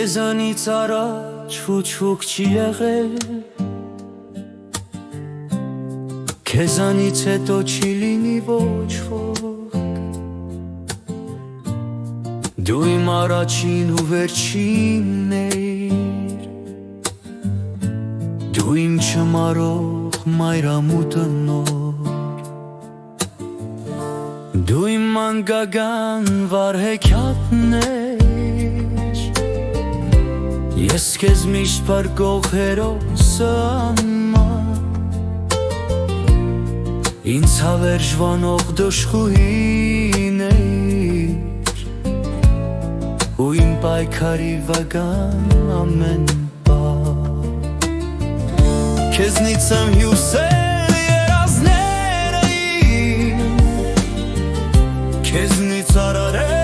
Քեզանից առաջ ոչ-ոք չի եղել, քեզանից հետո չի լինի ոչ ոք, դու իմ առաջին ու վերջինն էիր, դու իմ չմարող մայրամուտը նոր, դու իմ մանկական վարհեքիաթն էիր, ես քեզ միշտ փրկող հերոսը անմար, ինձ հավերժվանող դժխուհին էիր, ու իմ պայքարի վագան ամեն պահ, քեզնից եմ հյուսել երազները իմ, քեզնից արարել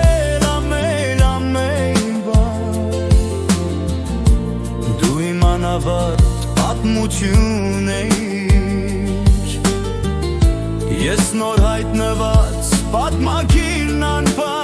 անավարտ պատմություն էիր, ես նոր հայտնված պատմագիրն անպահ,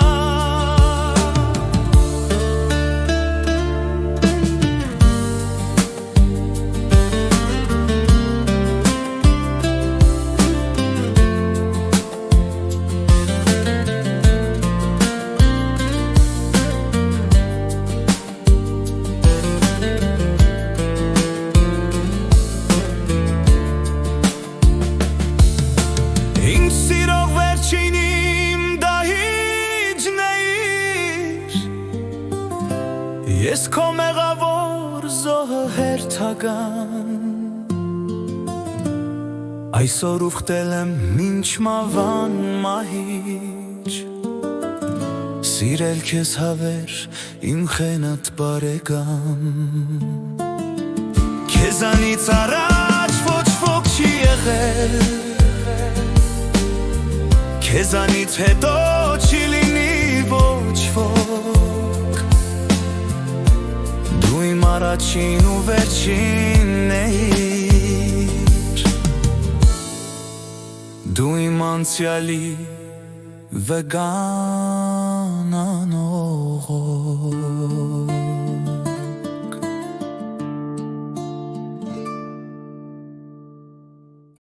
ես քո մեղավոր զոհը հերթական, այսօր ուխտել եմ մինչ մավան մահիճ, սիրել քեզ հավեր իմ խենաթ բարեկամ, քեզանից առաջ ոչ ոք չի եղել, քեզանից հետո չի լինի ոչ ոք, դու իմ առաջին ու վերջինն էիր, դու իմ անցյալի վգան